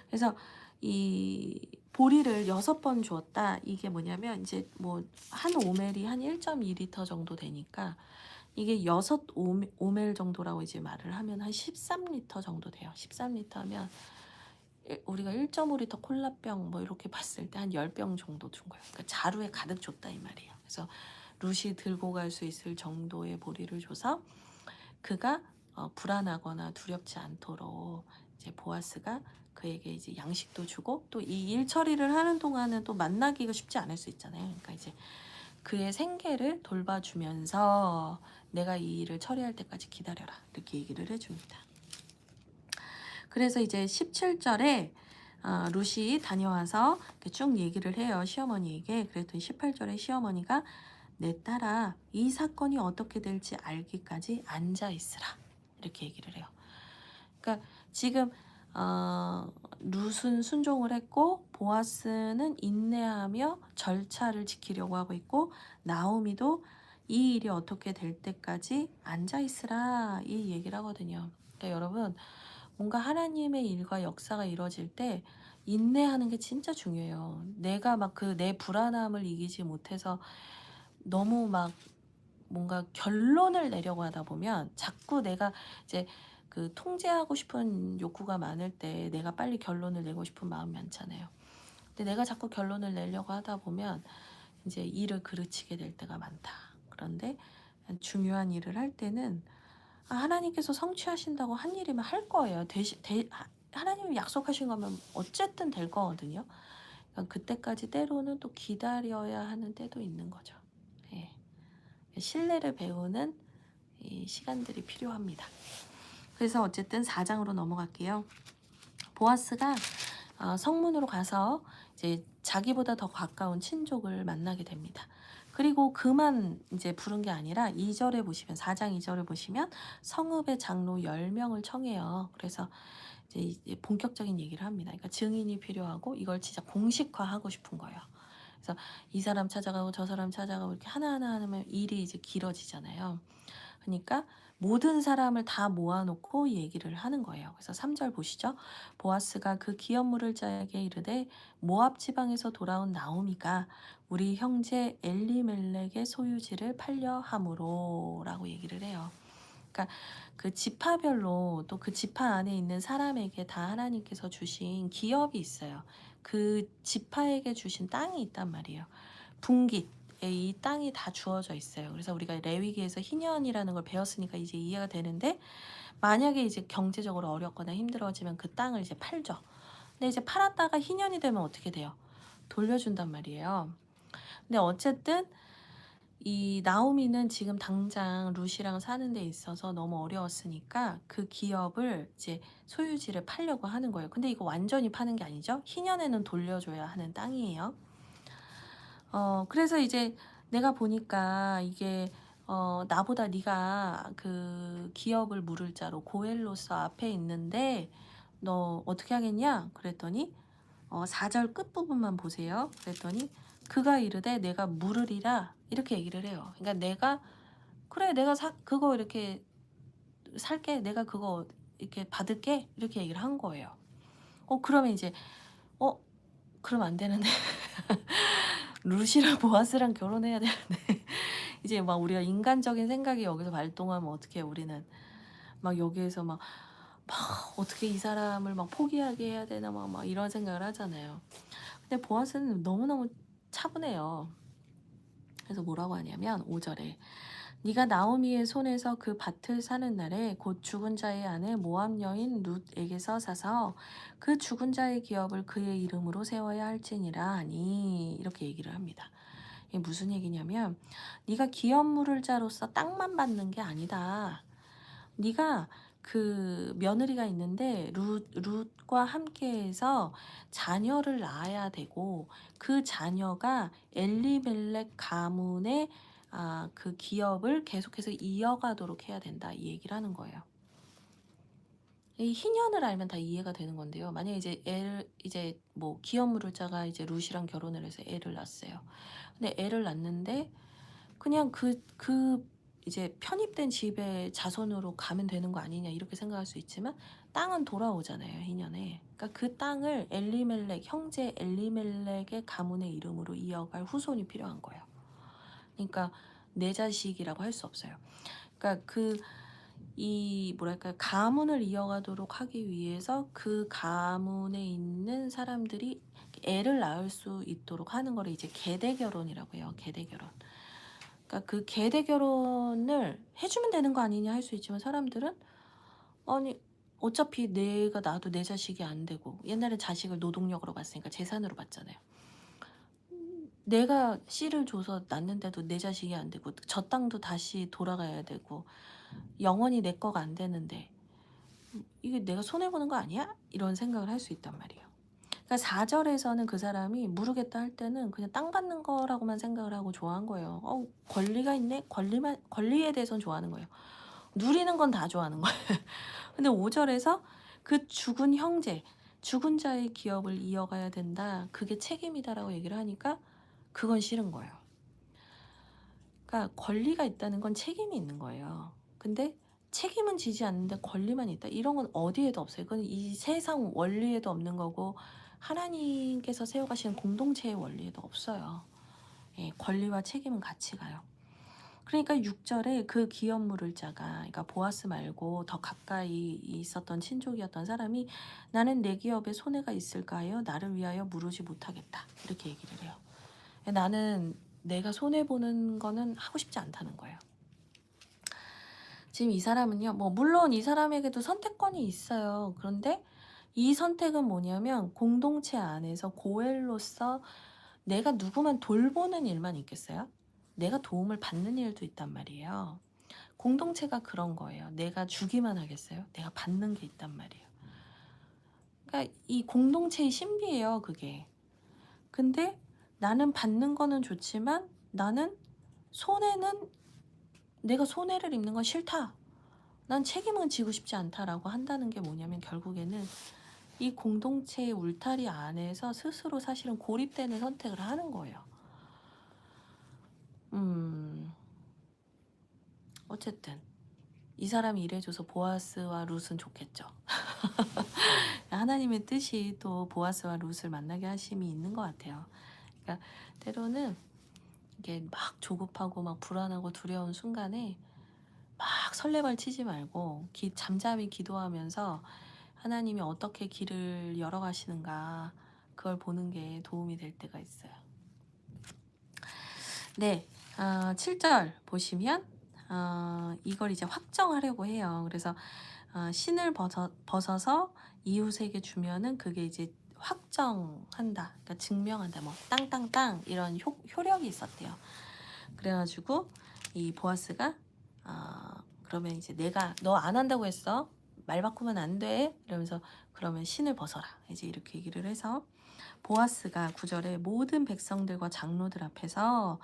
그래서 이 보리를 6번 주었다. 이게 뭐냐면 이제 뭐 한 오멜이 한 1.2리터 정도 되니까 이게 6 오멜 정도라고 이제 말을 하면 한 13리터 정도 돼요. 13리터면 우리가 1.5리터 콜라병 뭐 이렇게 봤을 때 한 10병 정도 준 거예요. 그러니까 자루에 가득 줬다 이 말이에요. 그래서 룻이 들고 갈 수 있을 정도의 보리를 줘서 그가 불안하거나 두렵지 않도록 이제 보아스가 그에게 이제 양식도 주고 또 이 일 처리를 하는 동안은 또 만나기가 쉽지 않을 수 있잖아요. 그러니까 이제 그의 생계를 돌봐주면서 내가 이 일을 처리할 때까지 기다려라 이렇게 얘기를 해줍니다. 그래서 이제 17절에 룻이 다녀와서 쭉 얘기를 해요. 시어머니에게. 그랬더니 18절에 시어머니가 내 딸아 이 사건이 어떻게 될지 알기까지 앉아있으라 이렇게 얘기를 해요. 그러니까 지금 룻은 순종을 했고 보아스는 인내하며 절차를 지키려고 하고 있고 나오미도 이 일이 어떻게 될 때까지 앉아있으라 이 얘기를 하거든요. 그러니까 여러분 뭔가 하나님의 일과 역사가 이루어질 때 인내하는 게 진짜 중요해요. 내가 막 그 내 불안함을 이기지 못해서 너무 막 뭔가 결론을 내려고 하다 보면 자꾸 내가 이제 그 통제하고 싶은 욕구가 많을 때 내가 빨리 결론을 내고 싶은 마음이 많잖아요. 근데 내가 자꾸 결론을 내려고 하다 보면 이제 일을 그르치게 될 때가 많다. 그런데 중요한 일을 할 때는 하나님께서 성취하신다고 한 일이면 할 거예요. 하나님이 약속하신 거면 어쨌든 될 거거든요. 그러니까 그때까지 때로는 또 기다려야 하는 때도 있는 거죠. 예. 신뢰를 배우는 이 시간들이 필요합니다. 그래서 어쨌든 4장으로 넘어갈게요. 보아스가 성문으로 가서 이제 자기보다 더 가까운 친족을 만나게 됩니다. 그리고 그만 이제 부른 게 아니라 2절에 보시면 4장 2절에 보시면 성읍의 장로 10명을 청해요. 그래서 이제 본격적인 얘기를 합니다. 그러니까 증인이 필요하고 이걸 진짜 공식화하고 싶은 거예요. 그래서 이 사람 찾아가고 저 사람 찾아가고 이렇게 하나하나 하면 일이 이제 길어지잖아요. 그러니까 모든 사람을 다 모아놓고 얘기를 하는 거예요. 그래서 3절 보시죠. 보아스가 그 기업 물을 자에게 이르되 모압 지방에서 돌아온 나오미가 우리 형제 엘리멜렉의 소유지를 팔려 함으로라고 얘기를 해요. 그러니까 그 지파별로 또 그 지파 안에 있는 사람에게 다 하나님께서 주신 기업이 있어요. 그 지파에게 주신 땅이 있단 말이에요. 분깃 이 땅이 다 주어져 있어요. 그래서 우리가 레위기에서 희년이라는 걸 배웠으니까 이제 이해가 되는데, 만약에 이제 경제적으로 어렵거나 힘들어지면 그 땅을 이제 팔죠. 근데 이제 팔았다가 희년이 되면 어떻게 돼요? 돌려준단 말이에요. 근데 어쨌든 이 나오미는 지금 당장 룻이랑 사는 데 있어서 너무 어려웠으니까 그 기업을 이제 소유지를 팔려고 하는 거예요. 근데 이거 완전히 파는 게 아니죠. 희년에는 돌려줘야 하는 땅이에요. 그래서 이제 내가 보니까 이게 나보다 네가 그 기업을 물을 자로 고엘로서 앞에 있는데 너 어떻게 하겠냐? 그랬더니 4절 끝부분만 보세요. 그랬더니 그가 이르되 내가 물으리라 이렇게 얘기를 해요. 그러니까 내가 그래 내가 그거 이렇게 살게 내가 그거 이렇게 받을게 이렇게 얘기를 한 거예요. 그러면 이제 어 그럼 안 되는데 루시랑 보아스랑 결혼해야 되는데 이제 막 우리가 인간적인 생각이 여기서 발동하면 어떻게 우리는 막 여기에서 막 어떻게 이 사람을 막 포기하게 해야 되나 막 이런 생각을 하잖아요. 근데 보아스는 너무너무 차분해요. 그래서 뭐라고 하냐면 5절에 네가 나오미의 손에서 그 밭을 사는 날에 곧 죽은 자의 아내 모압 여인 룻에게서 사서 그 죽은 자의 기업을 그의 이름으로 세워야 할지니라 하니 이렇게 얘기를 합니다. 이게 무슨 얘기냐면 네가 기업 물을 자로서 땅만 받는 게 아니다. 네가 그 며느리가 있는데 룻과 함께해서 자녀를 낳아야 되고 그 자녀가 엘리멜렉 가문의 그 기업을 계속해서 이어가도록 해야 된다 이 얘기를 하는 거예요. 이 희년을 알면 다 이해가 되는 건데요. 만약에 이제 뭐 기업 물을 자가 이제 룻이랑 결혼을 해서 애를 낳았어요. 근데 애를 낳는데 그냥 그 이제 편입된 집에 자손으로 가면 되는 거 아니냐 이렇게 생각할 수 있지만 땅은 돌아오잖아요, 희년에. 그러니까 그 땅을 엘리멜렉 형제 엘리멜렉의 가문의 이름으로 이어갈 후손이 필요한 거예요. 그러니까 내 자식이라고 할 수 없어요. 그러니까 이 뭐랄까요, 가문을 이어가도록 하기 위해서 그 가문에 있는 사람들이 애를 낳을 수 있도록 하는 거를 이제 계대 결혼이라고 해요. 계대 결혼. 그러니까 그 계대 결혼을 해주면 되는 거 아니냐 할 수 있지만 사람들은 아니 어차피 내가 나도 내 자식이 안 되고 옛날에 자식을 노동력으로 봤으니까 재산으로 봤잖아요. 내가 씨를 줘서 낳는데도 내 자식이 안 되고 저 땅도 다시 돌아가야 되고 영원히 내 거가 안 되는데 이게 내가 손해보는 거 아니야? 이런 생각을 할 수 있단 말이에요. 그러니까 4절에서는 그 사람이 모르겠다 할 때는 그냥 땅 받는 거라고만 생각을 하고 좋아한 거예요. 권리가 있네? 권리에 대해서는 좋아하는 거예요. 누리는 건 다 좋아하는 거예요. 근데 5절에서 그 죽은 형제, 죽은 자의 기업을 이어가야 된다. 그게 책임이다라고 얘기를 하니까 그건 싫은 거예요. 그러니까 권리가 있다는 건 책임이 있는 거예요. 근데 책임은 지지 않는데 권리만 있다. 이런 건 어디에도 없어요. 그건 이 세상 원리에도 없는 거고 하나님께서 세워가시는 공동체의 원리에도 없어요. 예, 권리와 책임은 같이 가요. 그러니까 6절에 그 기업 물을 자가, 그러니까 보아스 말고 더 가까이 있었던 친족이었던 사람이 나는 내 기업에 손해가 있을까 하여 나를 위하여 물으지 못하겠다. 이렇게 얘기를 해요. 나는 내가 손해보는 거는 하고 싶지 않다는 거예요. 지금 이 사람은요, 뭐 물론 이 사람에게도 선택권이 있어요. 그런데 이 선택은 뭐냐면 공동체 안에서 고엘로서 내가 누구만 돌보는 일만 있겠어요? 내가 도움을 받는 일도 있단 말이에요. 공동체가 그런 거예요. 내가 주기만 하겠어요? 내가 받는 게 있단 말이에요. 그러니까 이 공동체의 신비예요, 그게. 근데 나는 받는 거는 좋지만 나는 손해는 내가 손해를 입는 건 싫다. 난 책임은 지고 싶지 않다라고 한다는 게 뭐냐면 결국에는 이 공동체의 울타리 안에서 스스로 사실은 고립되는 선택을 하는 거예요. 어쨌든 이 사람이 이래줘서 보아스와 룻은 좋겠죠. 하나님의 뜻이 또 보아스와 룻을 만나게 하심이 있는 것 같아요. 그러니까 때로는 이게 막 조급하고 막 불안하고 두려운 순간에 막 설레발 치지 말고 잠잠히 기도하면서 하나님이 어떻게 길을 열어가시는가 그걸 보는 게 도움이 될 때가 있어요. 네, 7절 보시면 이걸 이제 확정하려고 해요. 그래서 신을 벗어서 이웃에게 주면은 그게 이제 확정한다, 그러니까 증명한다, 뭐 땅땅땅 이런 효력이 있었대요. 그래가지고 이 보아스가 그러면 이제 내가 너 안 한다고 했어, 말 바꾸면 안 돼, 이러면서 그러면 신을 벗어라, 이제 이렇게 얘기를 해서 보아스가 9절에 모든 백성들과 장로들 앞에서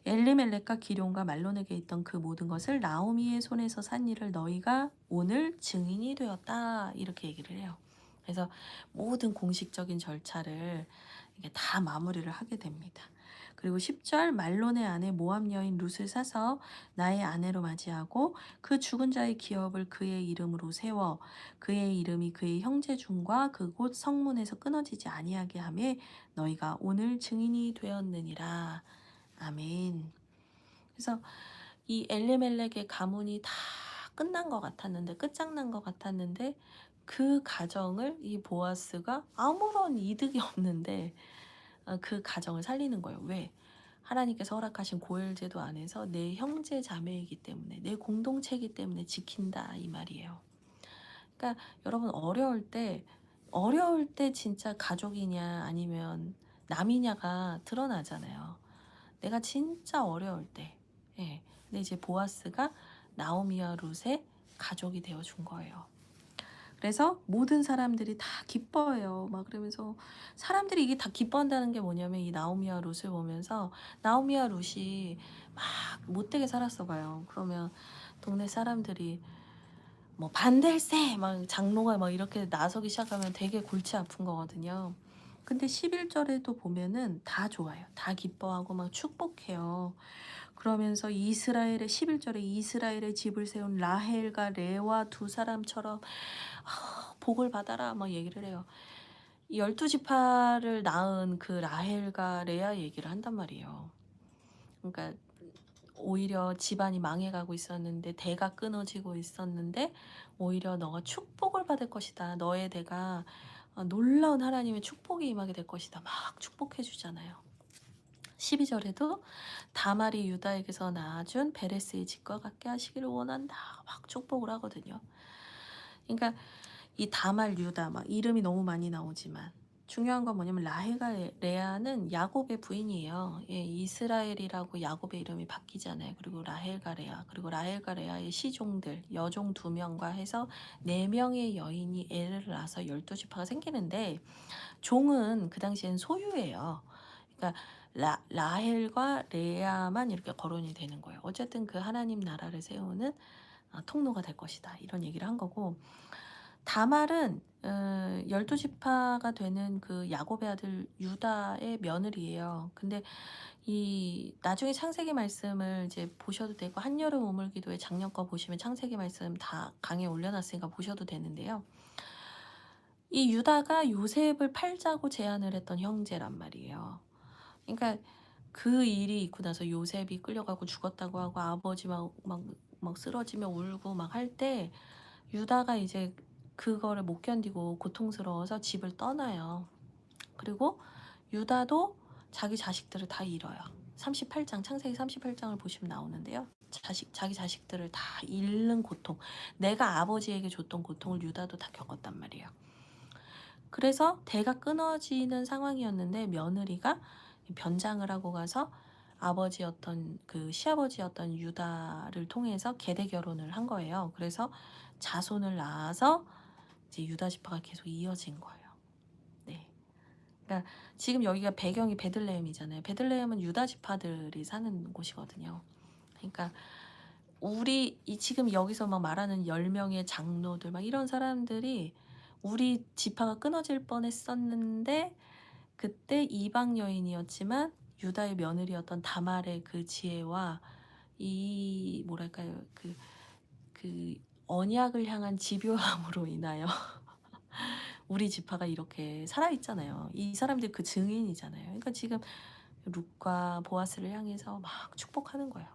엘리멜렉과 기럯과 말론에게 있던 그 모든 것을 나오미의 손에서 산 일을 너희가 오늘 증인이 되었다, 이렇게 얘기를 해요. 그래서 모든 공식적인 절차를 이게 다 마무리를 하게 됩니다. 그리고 10절 말론의 아내 모압 여인 룻을 사서 나의 아내로 맞이하고 그 죽은 자의 기업을 그의 이름으로 세워 그의 이름이 그의 형제 중과 그곳 성문에서 끊어지지 아니하게 하매 너희가 오늘 증인이 되었느니라. 아멘. 그래서 이 엘리멜렉의 가문이 다 끝난 것 같았는데, 끝장난 것 같았는데 그 가정을 이 보아스가 아무런 이득이 없는데 그 가정을 살리는 거예요. 왜? 하나님께서 허락하신 고혈제도 안에서 내 형제 자매이기 때문에, 내 공동체이기 때문에 지킨다, 이 말이에요. 그러니까 여러분, 어려울 때 진짜 가족이냐 아니면 남이냐가 드러나잖아요. 내가 진짜 어려울 때. 예. 근데 이제 보아스가 나오미와 룻의 가족이 되어 준 거예요. 그래서 모든 사람들이 다 기뻐해요. 막 그러면서 사람들이 이게 다 기뻐한다는 게 뭐냐면 이 나오미와 룻을 보면서 나오미와 룻이 막 못되게 살았어 봐요. 그러면 동네 사람들이 뭐 반댈세 막 장로가 막 이렇게 나서기 시작하면 되게 골치 아픈 거거든요. 근데 11절에도 보면은 다 좋아요. 다 기뻐하고 막 축복해요. 그러면서 이스라엘의 11절에 이스라엘의 집을 세운 라헬과 레와 두 사람처럼 복을 받아라 막 얘기를 해요. 12지파를 낳은 그 라헬과 레아 얘기를 한단 말이에요. 그러니까 오히려 집안이 망해가고 있었는데, 대가 끊어지고 있었는데 오히려 너가 축복을 받을 것이다. 너의 대가 놀라운 하나님의 축복이 임하게 될 것이다. 막 축복해 주잖아요. 12절에도 다말이 유다에게서 낳아준 베레스의 집과 같게 하시기를 원한다. 막 축복을 하거든요. 그러니까 이 다말 유다 막 이름이 너무 많이 나오지만 중요한 건 뭐냐면 라헬과 레아는 야곱의 부인이에요. 예, 이스라엘이라고 야곱의 이름이 바뀌잖아요. 그리고 라헬과 레아, 그리고 라헬과 레아의 시종들 여종 2명과 해서 4명의 여인이 애를 낳아서 12지파가 생기는데, 종은 그 당시엔 소유예요. 그러니까 라헬과 레아만 이렇게 거론이 되는 거예요. 어쨌든 그 하나님 나라를 세우는 통로가 될 것이다, 이런 얘기를 한 거고, 다말은 12지파가 되는 그 야곱의 아들 유다의 며느리예요. 근데 이 나중에 창세기 말씀을 이제 보셔도 되고, 한여름 우물기도의 작년 거 보시면 창세기 말씀 다 강에 올려놨으니까 보셔도 되는데요. 이 유다가 요셉을 팔자고 제안을 했던 형제란 말이에요. 그러니까 그 일이 있고 나서 요셉이 끌려가고 죽었다고 하고 아버지 막 쓰러지며 울고 막 할 때 유다가 이제 그거를 못 견디고 고통스러워서 집을 떠나요. 그리고 유다도 자기 자식들을 다 잃어요. 38장, 창세기 38장을 보시면 나오는데요. 자기 자식들을 다 잃는 고통, 내가 아버지에게 줬던 고통을 유다도 다 겪었단 말이에요. 그래서 대가 끊어지는 상황이었는데 며느리가 변장을 하고 가서 아버지였던 그 시아버지였던 유다를 통해서 계대 결혼을 한 거예요. 그래서 자손을 낳아서 이제 유다 지파가 계속 이어진 거예요. 네. 그러니까 지금 여기가 배경이 베들레헴이잖아요. 베들레헴은 유다 지파들이 사는 곳이거든요. 그러니까 지금 여기서 막 말하는 10명의 장로들 막 이런 사람들이 우리 지파가 끊어질 뻔했었는데, 그때 이방 여인이었지만 유다의 며느리였던 다말의 그 지혜와 이 뭐랄까요, 그 그 언약을 향한 집요함으로 인하여 우리 지파가 이렇게 살아있잖아요. 이 사람들이 그 증인이잖아요. 그러니까 지금 룻과 보아스를 향해서 막 축복하는 거예요.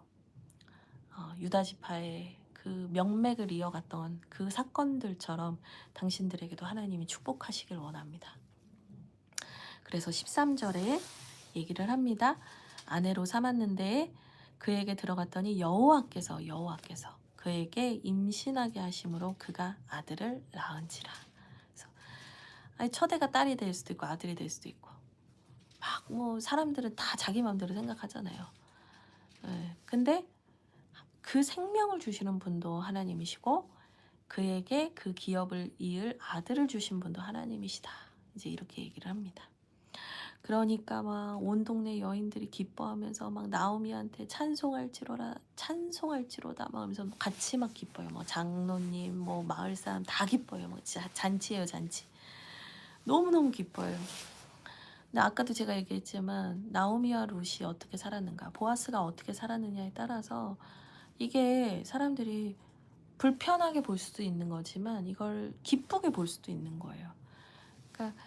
유다 지파의 그 명맥을 이어갔던 그 사건들처럼 당신들에게도 하나님이 축복하시길 원합니다. 그래서 13절에 얘기를 합니다. 아내로 삼았는데 그에게 들어갔더니 여호와께서 그에게 임신하게 하심으로 그가 아들을 낳은지라. 그래서 아니, 첫애가 딸이 될 수도 있고 아들이 될 수도 있고 막 뭐 사람들은 다 자기 마음대로 생각하잖아요. 네. 근데 그 생명을 주시는 분도 하나님이시고 그에게 그 기업을 이을 아들을 주신 분도 하나님이시다. 이제 이렇게 얘기를 합니다. 그러니까 막 온 동네 여인들이 기뻐하면서 막 나오미한테 찬송할지로다 막 하면서 같이 막 기뻐요. 뭐 장로님, 뭐 마을 사람 다 기뻐요. 막 진짜 잔치예요, 잔치. 너무너무 기뻐요. 근데 아까도 제가 얘기했지만 나오미와 룻이 어떻게 살았는가, 보아스가 어떻게 살았느냐에 따라서 이게 사람들이 불편하게 볼 수도 있는 거지만 이걸 기쁘게 볼 수도 있는 거예요. 그러니까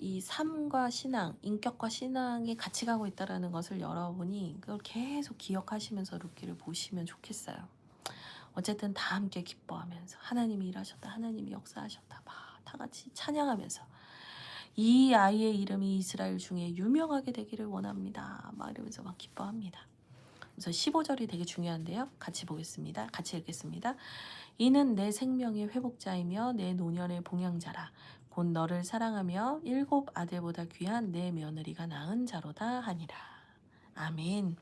이 삶과 신앙, 인격과 신앙이 같이 가고 있다는 것을 여러분이 그걸 계속 기억하시면서 룻기를 보시면 좋겠어요. 어쨌든 다 함께 기뻐하면서 하나님이 일하셨다, 하나님이 역사하셨다, 막 다 같이 찬양하면서 이 아이의 이름이 이스라엘 중에 유명하게 되기를 원합니다. 막 이러면서 막 기뻐합니다. 그래서 15절이 되게 중요한데요. 같이 보겠습니다. 같이 읽겠습니다. 이는 내 생명의 회복자이며 내 노년의 봉양자라. 곧 너를 사랑하며 7 아들보다 귀한 내 며느리가 낳은 자로다 하니라. 아멘.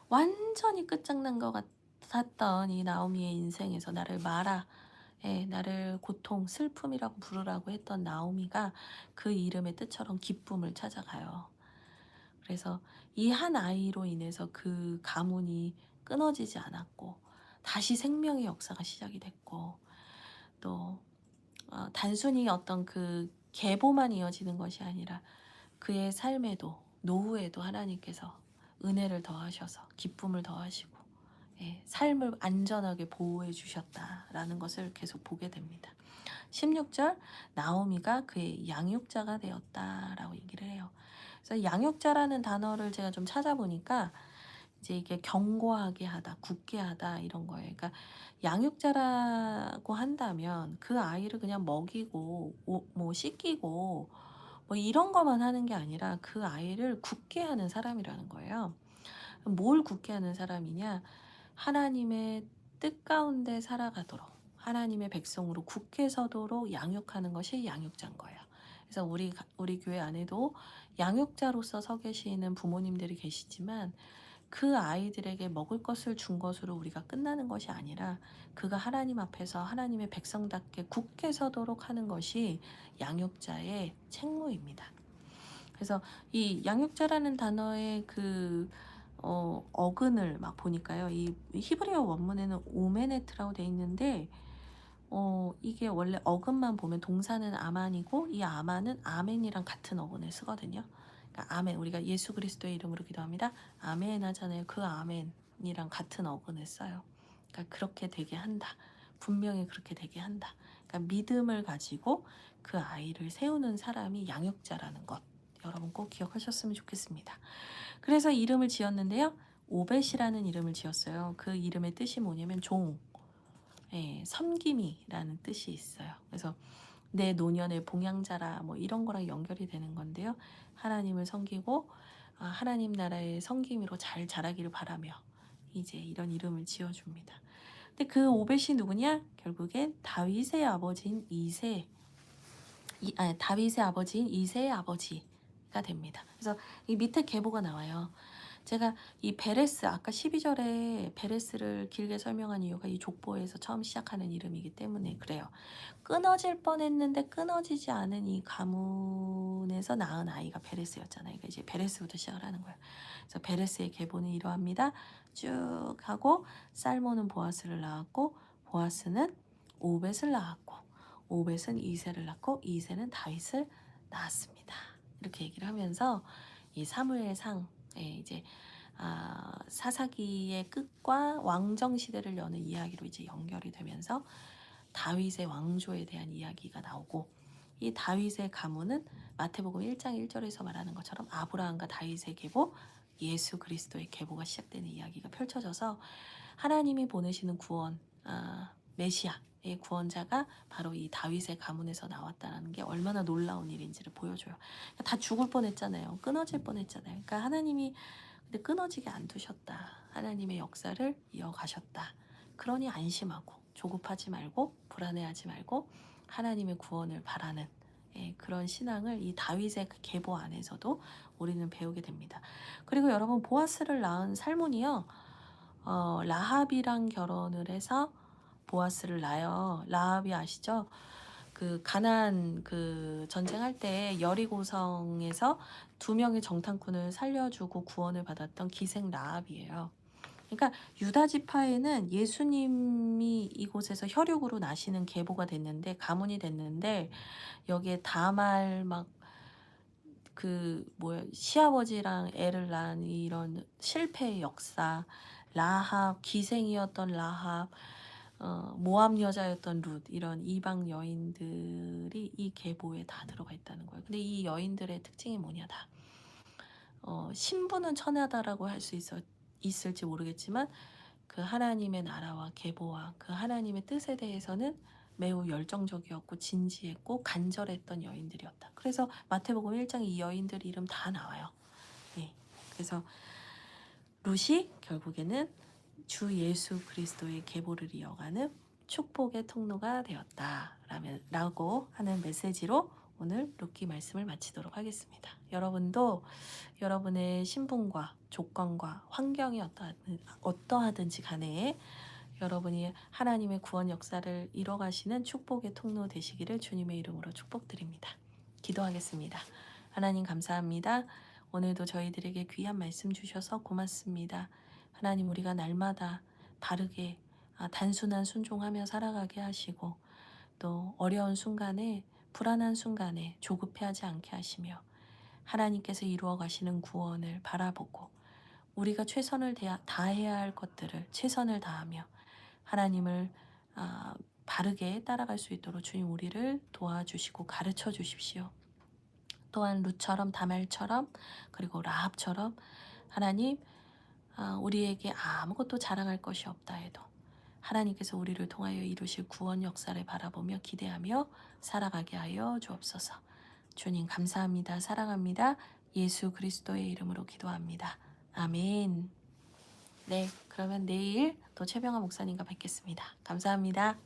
완전히 끝장난 것 같았던 이 나오미의 인생에서 나를 마라, 나를 고통, 슬픔이라고 부르라고 했던 나오미가 그 이름의 뜻처럼 기쁨을 찾아가요. 그래서 이 한 아이로 인해서 그 가문이 끊어지지 않았고 다시 생명의 역사가 시작이 됐고 또 단순히 어떤 그 계보만 이어지는 것이 아니라 그의 삶에도 노후에도 하나님께서 은혜를 더하셔서 기쁨을 더하시고 삶을 안전하게 보호해 주셨다라는 것을 계속 보게 됩니다. 16절 나오미가 그의 양육자가 되었다라고 얘기를 해요. 그래서 양육자라는 단어를 제가 좀 찾아보니까 이제 이게 견고하게 하다, 굳게 하다 이런 거예요. 그러니까 양육자라고 한다면 그 아이를 그냥 먹이고 뭐 씻기고 뭐 이런 것만 하는 게 아니라 그 아이를 굳게 하는 사람이라는 거예요. 뭘 굳게 하는 사람이냐? 하나님의 뜻 가운데 살아가도록 하나님의 백성으로 굳게 서도록 양육하는 것이 양육자인 거예요. 그래서 우리 교회 안에도 양육자로서 서 계시는 부모님들이 계시지만 그 아이들에게 먹을 것을 준 것으로 우리가 끝나는 것이 아니라 그가 하나님 앞에서 하나님의 백성답게 굳게 서도록 하는 것이 양육자의 책무입니다. 그래서 이 양육자라는 단어의 그 어근을 막 보니까요. 이 히브리어 원문에는 오메네트라고 돼 있는데 이게 원래 어근만 보면 동사는 아만이고 이 아만은 아멘이랑 같은 어근을 쓰거든요. 그러니까 아멘, 우리가 예수 그리스도의 이름으로 기도합니다. 아멘 하잖아요. 그 아멘이랑 같은 어근을 써요. 그러니까 그렇게 되게 한다. 분명히 그렇게 되게 한다. 그러니까 믿음을 가지고 그 아이를 세우는 사람이 양육자라는 것. 여러분 꼭 기억하셨으면 좋겠습니다. 그래서 이름을 지었는데요. 오벳이라는 이름을 지었어요. 그 이름의 뜻이 뭐냐면 종, 섬김이라는 뜻이 있어요. 그래서 내 노년의 봉양자라 뭐 이런 거랑 연결이 되는 건데요. 하나님을 섬기고 하나님 나라의 섬김으로 잘 자라기를 바라며 이제 이런 이름을 지어줍니다. 근데 그 오벳이 누구냐? 결국엔 다윗의 아버지인 다윗의 아버지인 이새의 아버지가 됩니다. 그래서 이 밑에 계보가 나와요. 제가 이 베레스 아까 12절에 베레스를 길게 설명한 이유가 이 족보에서 처음 시작하는 이름이기 때문에 그래요. 끊어질 뻔했는데 끊어지지 않은 이 가문에서 낳은 아이가 베레스였잖아요. 그러니까 이제 베레스부터 시작을 하는 거예요. 그래서 베레스의 계보는 이러합니다. 쭉 하고 살몬은 보아스를 낳았고 보아스는 오벳을 낳았고 오벳은 이새를 낳고 이새는 다윗을 낳았습니다. 이렇게 얘기를 하면서 이 사무엘상 이제 사사기의 끝과 왕정 시대를 여는 이야기로 이제 연결이 되면서 다윗의 왕조에 대한 이야기가 나오고, 이 다윗의 가문은 마태복음 1장 1절에서 말하는 것처럼 아브라함과 다윗의 계보, 예수 그리스도의 계보가 시작되는 이야기가 펼쳐져서 하나님이 보내시는 구원, 메시아의 구원자가 바로 이 다윗의 가문에서 나왔다는 게 얼마나 놀라운 일인지를 보여줘요. 다 죽을 뻔했잖아요. 끊어질 뻔했잖아요. 그러니까 하나님이 근데 끊어지게 안 두셨다. 하나님의 역사를 이어가셨다. 그러니 안심하고 조급하지 말고 불안해하지 말고 하나님의 구원을 바라는, 그런 신앙을 이 다윗의 그 계보 안에서도 우리는 배우게 됩니다. 그리고 여러분, 보아스를 낳은 살몬이요, 라합이랑 결혼을 해서 보아스를 낳아요. 라합이 아시죠? 그 가나안 그 전쟁할 때 여리고성에서 2명의 정탐꾼을 살려주고 구원을 받았던 기생 라합이에요. 그러니까 유다 지파에는 예수님이 이곳에서 혈육으로 나시는 계보가 됐는데, 가문이 됐는데, 여기에 다말 막 그 뭐야 시아버지랑 애를 낳은 이런 실패의 역사, 라합 기생이었던 라합, 모압 여자였던 룻, 이런 이방 여인들이 이 계보에 다 들어가 있다는 거예요. 근데 이 여인들의 특징이 뭐냐, 다 신분은 천하다라고 할 수 있을지 모르겠지만 그 하나님의 나라와 계보와 그 하나님의 뜻에 대해서는 매우 열정적이었고 진지했고 간절했던 여인들이었다. 그래서 마태복음 1장에 이 여인들 이름 다 나와요. 네. 그래서 룻이 결국에는 주 예수 그리스도의 계보를 이어가는 축복의 통로가 되었다라고 하는 메시지로 오늘 룻기 말씀을 마치도록 하겠습니다. 여러분도 여러분의 신분과 조건과 환경이 어떠하든지 간에 여러분이 하나님의 구원 역사를 이뤄가시는 축복의 통로 되시기를 주님의 이름으로 축복드립니다. 기도하겠습니다. 하나님 감사합니다. 오늘도 저희들에게 귀한 말씀 주셔서 고맙습니다. 하나님, 우리가 날마다 바르게 단순한 순종하며 살아가게 하시고, 또 어려운 순간에 불안한 순간에 조급해하지 않게 하시며 하나님께서 이루어 가시는 구원을 바라보고 우리가 최선을 다해야 할 것들을 최선을 다하며 하나님을 바르게 따라갈 수 있도록 주님 우리를 도와주시고 가르쳐 주십시오. 또한 룻처럼 다말처럼 그리고 라합처럼 하나님, 우리에게 아무것도 자랑할 것이 없다 해도 하나님께서 우리를 통하여 이루실 구원 역사를 바라보며 기대하며 살아가게 하여 주옵소서. 주님 감사합니다. 사랑합니다. 예수 그리스도의 이름으로 기도합니다. 아멘. 네, 그러면 내일 또 최병아 목사님과 뵙겠습니다. 감사합니다.